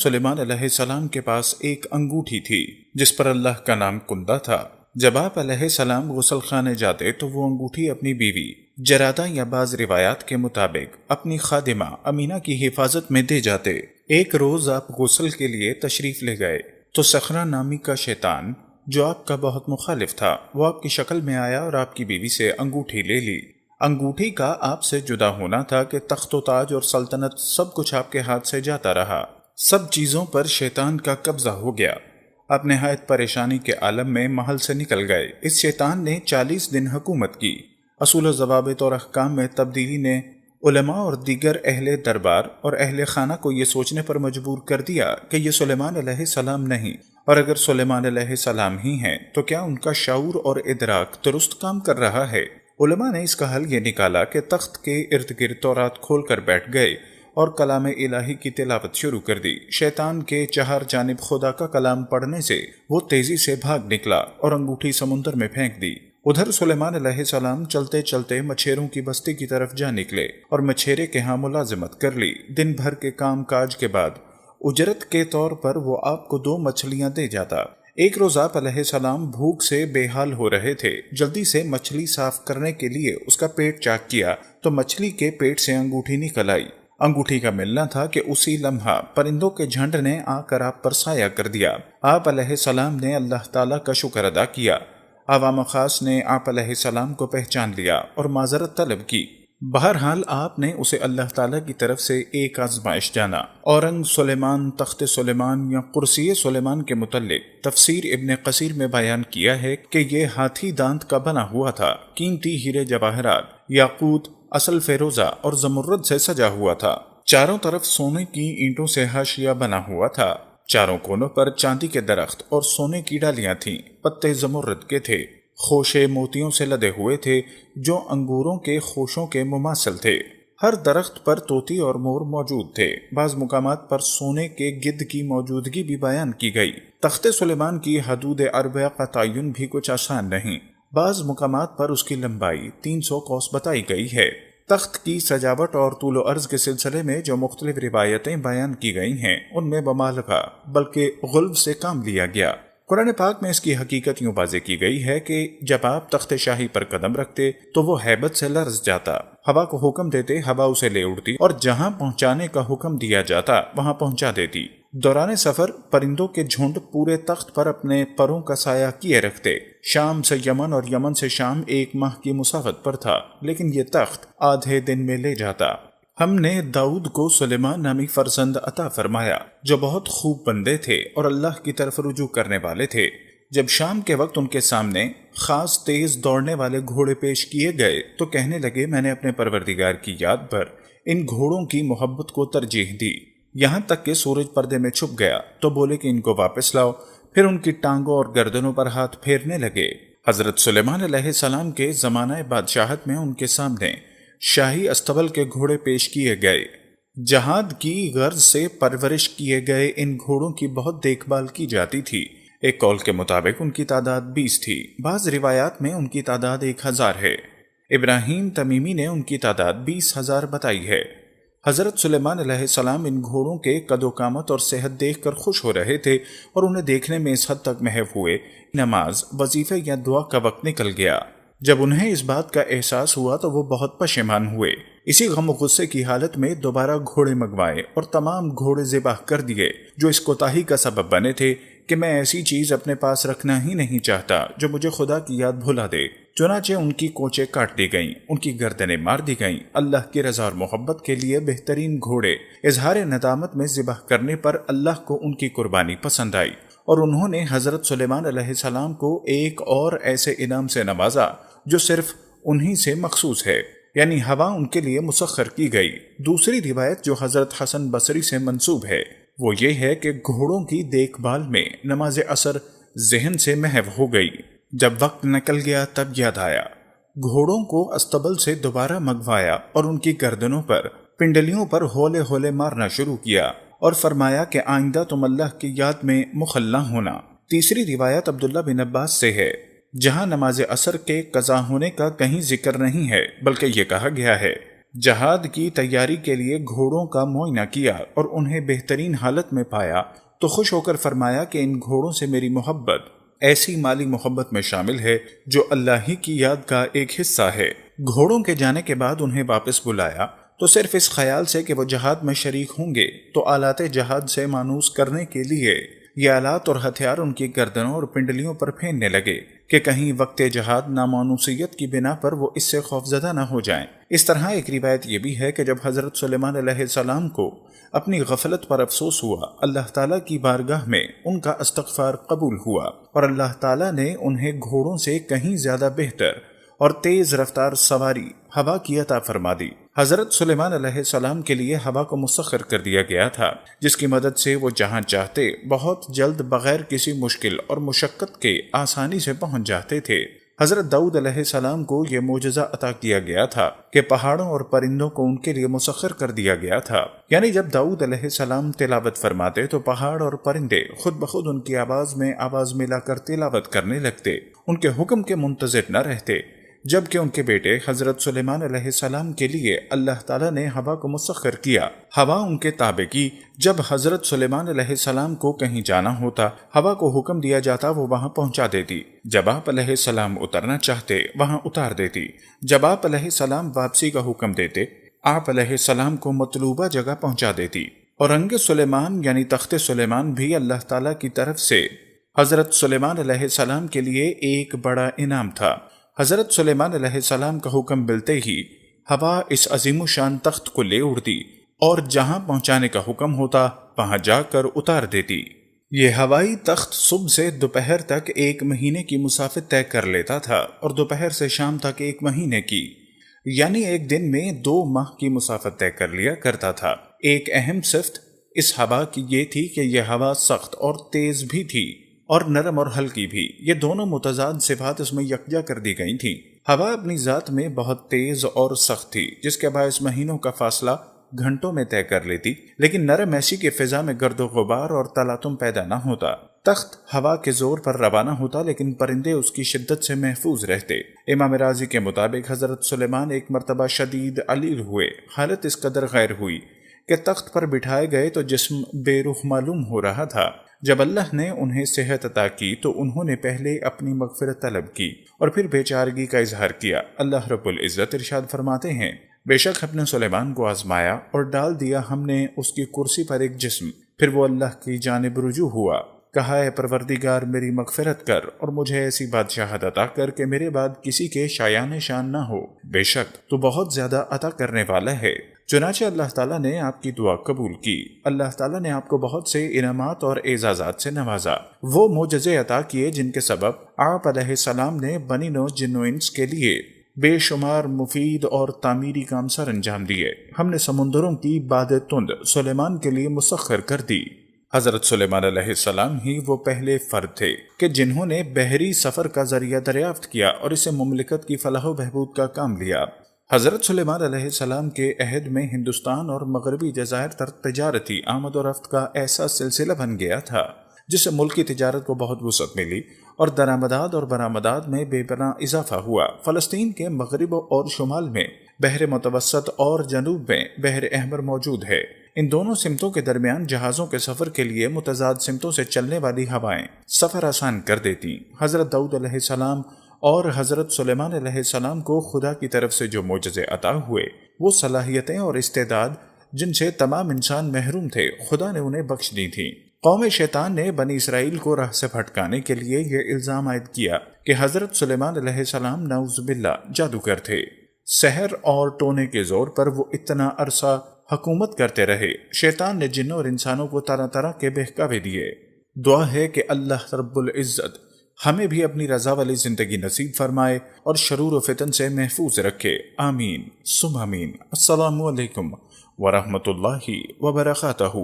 سلیمان علیہ السلام کے پاس ایک انگوٹھی تھی جس پر اللہ کا نام کندہ تھا۔ جب آپ علیہ السلام غسل خانے جاتے تو وہ انگوٹھی اپنی بیوی جرادہ یا بعض روایات کے مطابق اپنی خادمہ امینہ کی حفاظت میں دے جاتے۔ ایک روز آپ غسل کے لیے تشریف لے گئے تو صخرہ نامی کا شیطان جو آپ کا بہت مخالف تھا وہ آپ کی شکل میں آیا اور آپ کی بیوی سے انگوٹھی لے لی۔ انگوٹھی کا آپ سے جدا ہونا تھا کہ تخت و تاج اور سلطنت سب کچھ آپ کے ہاتھ سے جاتا رہا۔ سب چیزوں پر شیطان کا قبضہ ہو گیا۔ آپ نہایت پریشانی کے عالم میں محل سے نکل گئے۔ اس شیطان نے 40 دن حکومت کی۔ اصول و ضوابط اور احکام میں تبدیلی نے علماء اور دیگر اہل دربار اور اہل خانہ کو یہ سوچنے پر مجبور کر دیا کہ یہ سلیمان علیہ السلام نہیں، اور اگر سلیمان علیہ السلام ہی ہیں تو کیا ان کا شعور اور ادراک درست کام کر رہا ہے؟ علماء نے اس کا حل یہ نکالا کہ تخت کے ارد گرد تورات کھول کر بیٹھ گئے اور کلام الہی کی تلاوت شروع کر دی۔ شیطان کے چہار جانب خدا کا کلام پڑھنے سے وہ تیزی سے بھاگ نکلا اور انگوٹھی سمندر میں پھینک دی۔ ادھر سلیمان علیہ السلام چلتے چلتے مچھیروں کی بستی کی طرف جا نکلے اور مچھیرے کے ہاں ملازمت کر لی۔ دن بھر کے کام کاج کے بعد اجرت کے طور پر وہ آپ کو 2 مچھلیاں دے جاتا۔ ایک روز آپ علیہ السلام بھوک سے بے حال ہو رہے تھے۔ جلدی سے مچھلی صاف کرنے کے لیے اس کا پیٹ چاک کیا تو مچھلی کے پیٹ سے انگوٹھی نکل آئی۔ انگوٹھی کا ملنا تھا کہ اسی لمحہ پرندوں کے جھنڈ نے آ کر آپ پر سایہ کر دیا۔ آپ علیہ السلام نے اللہ تعالیٰ کا شکر ادا کیا۔ عوام خاص نے آپ علیہ السلام کو پہچان لیا اور معذرت طلب کی۔ بہرحال آپ نے اسے اللہ تعالیٰ کی طرف سے ایک آزمائش جانا۔ اورنگ سلیمان تخت سلیمان یا کرسی سلیمان کے متعلق تفسیر ابن کثیر میں بیان کیا ہے کہ یہ ہاتھی دانت کا بنا ہوا تھا، قیمتی ہیرے جواہرات، یاقوت، اصل فیروزہ اور زمرد سے سجا ہوا تھا۔ چاروں طرف سونے کی اینٹوں سے حاشیہ بنا ہوا تھا۔ چاروں کونوں پر چاندی کے درخت اور سونے کی ڈالیاں تھیں۔ پتے زمرد کے تھے۔ خوشے موتیوں سے لدے ہوئے تھے جو انگوروں کے خوشوں کے مماثل تھے۔ ہر درخت پر طوطی اور مور موجود تھے۔ بعض مقامات پر سونے کے گدھ کی موجودگی بھی بیان کی گئی۔ تخت سلیمان کی حدود اربعہ کا تعین بھی کچھ آسان نہیں۔ بعض مقامات پر اس کی لمبائی 300 کوس بتائی گئی ہے۔ تخت کی سجاوٹ اور طول و عرض کے سلسلے میں جو مختلف روایتیں بیان کی گئی ہیں ان میں بمالغہ بلکہ غلب سے کام لیا گیا۔ قرآن پاک میں اس کی حقیقت یوں واضح کی گئی ہے کہ جب آپ تخت شاہی پر قدم رکھتے تو وہ ہیبت سے لرز جاتا، ہوا کو حکم دیتے ہوا اسے لے اڑتی اور جہاں پہنچانے کا حکم دیا جاتا وہاں پہنچا دیتی۔ دوران سفر پرندوں کے جھنڈ پورے تخت پر اپنے پروں کا سایہ کیے رکھتے۔ شام سے یمن اور یمن سے شام 1 ماہ کی مسافت پر تھا، لیکن یہ تخت آدھے دن میں لے جاتا۔ ہم نے داؤد کو سلیمان نامی فرزند عطا فرمایا جو بہت خوب بندے تھے اور اللہ کی طرف رجوع کرنے والے تھے۔ جب شام کے وقت ان کے سامنے خاص تیز دوڑنے والے گھوڑے پیش کیے گئے تو کہنے لگے میں نے اپنے پروردگار کی یاد پر ان گھوڑوں کی محبت کو ترجیح دی، یہاں تک کہ سورج پردے میں چھپ گیا تو بولے کہ ان کو واپس لاؤ۔ پھر ان کی ٹانگوں اور گردنوں پر ہاتھ پھیرنے لگے۔ حضرت سلیمان علیہ السلام کے زمانہ بادشاہت میں ان کے سامنے شاہی استبل کے گھوڑے پیش کیے گئے۔ جہاد کی غرض سے پرورش کیے گئے ان گھوڑوں کی بہت دیکھ بھال کی جاتی تھی۔ ایک قول کے مطابق ان کی تعداد 20 تھی، بعض روایات میں ان کی تعداد 1000 ہے۔ ابراہیم تمیمی نے ان کی تعداد 20,000 بتائی ہے۔ حضرت سلیمان علیہ السلام ان گھوڑوں کے قد و قامت اور صحت دیکھ کر خوش ہو رہے تھے اور انہیں دیکھنے میں اس حد تک محو ہوئے نماز، وظیفے یا دعا کا وقت نکل گیا۔ جب انہیں اس بات کا احساس ہوا تو وہ بہت پشیمان ہوئے۔ اسی غم و غصے کی حالت میں دوبارہ گھوڑے منگوائے اور تمام گھوڑے ذبح کر دیے جو اس کوتاہی کا سبب بنے تھے کہ میں ایسی چیز اپنے پاس رکھنا ہی نہیں چاہتا جو مجھے خدا کی یاد بھلا دے۔ چنانچہ ان کی کوچیں کاٹ دی گئیں، ان کی گردنیں مار دی گئیں۔ اللہ کی رضا اور محبت کے لیے بہترین گھوڑے اظہار ندامت میں ذبح کرنے پر اللہ کو ان کی قربانی پسند آئی اور انہوں نے حضرت سلیمان علیہ السلام کو ایک اور ایسے انعام سے نوازا جو صرف انہی سے مخصوص ہے، یعنی ہوا ان کے لیے مسخر کی گئی۔ دوسری روایت جو حضرت حسن بصری سے منسوب ہے وہ یہ ہے کہ گھوڑوں کی دیکھ بھال میں نماز عصر ذہن سے محو ہو گئی۔ جب وقت نکل گیا تب یاد آیا، گھوڑوں کو استبل سے دوبارہ منگوایا اور ان کی گردنوں پر پنڈلیوں پر ہولے ہولے مارنا شروع کیا اور فرمایا کہ آئندہ تم اللہ کی یاد میں مخلّہ ہونا۔ تیسری روایت عبداللہ بن عباس سے ہے جہاں نماز عصر کے قضا ہونے کا کہیں ذکر نہیں ہے، بلکہ یہ کہا گیا ہے جہاد کی تیاری کے لیے گھوڑوں کا معائنہ کیا اور انہیں بہترین حالت میں پایا تو خوش ہو کر فرمایا کہ ان گھوڑوں سے میری محبت ایسی مالی محبت میں شامل ہے جو اللہ ہی کی یاد کا ایک حصہ ہے۔ گھوڑوں کے جانے کے بعد انہیں واپس بلایا تو صرف اس خیال سے کہ وہ جہاد میں شریک ہوں گے تو آلات جہاد سے مانوس کرنے کے لیے یہ آلات اور ہتھیار ان کی گردنوں اور پنڈلیوں پر پھیننے لگے کہ کہیں وقت جہاد نامانوسیت کی بنا پر وہ اس سے خوفزدہ نہ ہو جائیں۔ اس طرح ایک روایت یہ بھی ہے کہ جب حضرت سلیمان علیہ السلام کو اپنی غفلت پر افسوس ہوا، اللہ تعالیٰ کی بارگاہ میں ان کا استغفار قبول ہوا اور اللہ تعالیٰ نے انہیں گھوڑوں سے کہیں زیادہ بہتر اور تیز رفتار سواری ہوا کی عطا فرما دی۔ حضرت سلیمان علیہ السلام کے لیے ہوا کو مسخر کر دیا گیا تھا، جس کی مدد سے وہ جہاں چاہتے بہت جلد بغیر کسی مشکل اور مشقت کے آسانی سے پہنچ جاتے تھے۔ حضرت داؤد علیہ السلام کو یہ معجزہ عطا کیا گیا تھا کہ پہاڑوں اور پرندوں کو ان کے لیے مسخر کر دیا گیا تھا، یعنی جب داؤد علیہ السلام تلاوت فرماتے تو پہاڑ اور پرندے خود بخود ان کی آواز میں آواز ملا کر تلاوت کرنے لگتے، ان کے حکم کے منتظر نہ رہتے، جبکہ ان کے بیٹے حضرت سلیمان علیہ السلام کے لیے اللہ تعالیٰ نے ہوا کو مسخر کیا۔ ہوا ان کے تابع کی۔ جب حضرت سلیمان علیہ السلام کو کہیں جانا ہوتا، ہوا کو حکم دیا جاتا، وہ وہاں پہنچا دیتی۔ جب آپ علیہ السلام اترنا چاہتے وہاں اتار دیتی۔ جب آپ علیہ السلام واپسی کا حکم دیتے، آپ علیہ السلام کو مطلوبہ جگہ پہنچا دیتی۔ اور رنگ سلیمان یعنی تخت سلیمان بھی اللہ تعالیٰ کی طرف سے حضرت سلیمان علیہ السلام کے لیے ایک بڑا انعام تھا۔ حضرت سلیمان علیہ السلام کا حکم ملتے ہی ہوا اس عظیم و شان تخت کو لے اڑتی اور جہاں پہنچانے کا حکم ہوتا وہاں جا کر اتار دیتی۔ یہ ہوائی تخت صبح سے دوپہر تک 1 مہینے کی مسافت طے کر لیتا تھا اور دوپہر سے شام تک 1 مہینے کی، یعنی ایک دن میں 2 ماہ کی مسافت طے کر لیا کرتا تھا۔ ایک اہم صفت اس ہوا کی یہ تھی کہ یہ ہوا سخت اور تیز بھی تھی اور نرم اور ہلکی بھی، یہ دونوں متضاد صفات اس میں یکجا کر دی گئی تھیں۔ ہوا اپنی ذات میں بہت تیز اور سخت تھی، جس کے باعث مہینوں کا فاصلہ گھنٹوں میں طے کر لیتی، لیکن نرم ایسی کہ فضا میں گرد و غبار اور تلاطم پیدا نہ ہوتا۔ تخت ہوا کے زور پر روانہ ہوتا لیکن پرندے اس کی شدت سے محفوظ رہتے۔ امام راضی کے مطابق حضرت سلیمان ایک مرتبہ شدید علیل ہوئے، حالت اس قدر غیر ہوئی کہ تخت پر بٹھائے گئے تو جسم بے رخ معلوم ہو رہا تھا۔ جب اللہ نے انہیں صحت عطا کی تو انہوں نے پہلے اپنی مغفرت طلب کی اور پھر بے چارگی کا اظہار کیا۔ اللہ رب العزت ارشاد فرماتے ہیں، بے شک ہم نے سلیمان کو آزمایا اور ڈال دیا ہم نے اس کی کرسی پر ایک جسم، پھر وہ اللہ کی جانب رجوع ہوا، کہا اے پروردگار میری مغفرت کر اور مجھے ایسی بادشاہت عطا کر کہ میرے بعد کسی کے شایان شان نہ ہو، بے شک تو بہت زیادہ عطا کرنے والا ہے۔ چنانچہ اللہ تعالیٰ نے آپ کی دعا قبول کی۔ اللہ تعالیٰ نے آپ کو بہت سے انعامات اور اعزازات سے نوازا، وہ معجزے عطا کیے جن کے سبب آپ علیہ السلام نے بنی نوع جن و انس کے لیے بے شمار مفید اور تعمیری کام سر انجام دیے۔ ہم نے سمندروں کی باد تند سلیمان کے لیے مسخر کر دی۔ حضرت سلیمان علیہ السلام ہی وہ پہلے فرد تھے کہ جنہوں نے بحری سفر کا ذریعہ دریافت کیا اور اسے مملکت کی فلاح و بہبود کا کام لیا۔ حضرت سلیمان علیہ السلام کے عہد میں ہندوستان اور مغربی جزائر تر تجارتی آمد و رفت کا ایسا سلسلہ بن گیا تھا جس سے ملک کی تجارت کو بہت وسعت ملی اور درآمدات اور برآمدات میں بے پناہ اضافہ ہوا۔ فلسطین کے مغرب اور شمال میں بحر متوسط اور جنوب میں بحر احمر موجود ہے۔ ان دونوں سمتوں کے درمیان جہازوں کے سفر کے لیے متضاد سمتوں سے چلنے والی ہوائیں سفر آسان کر دیتی۔ حضرت داؤد علیہ السلام اور حضرت سلیمان علیہ السلام کو خدا کی طرف سے جو معجزے عطا ہوئے، وہ صلاحیتیں اور استعداد جن سے تمام انسان محروم تھے، خدا نے انہیں بخش دی تھی۔ قوم شیطان نے بنی اسرائیل کو راہ سے بھٹکانے کے لیے یہ الزام عائد کیا کہ حضرت سلیمان علیہ السلام نعوذ باللہ جادوگر تھے۔ سحر اور ٹونے کے زور پر وہ اتنا عرصہ حکومت کرتے رہے۔ شیطان نے جنوں اور انسانوں کو طرح طرح کے بہکاوے دیے۔ دعا ہے کہ اللہ رب العزت ہمیں بھی اپنی رضا والی زندگی نصیب فرمائے اور شرور و فتن سے محفوظ رکھے، آمین ثم آمین۔ السلام علیکم ورحمۃ اللہ وبرکاتہ۔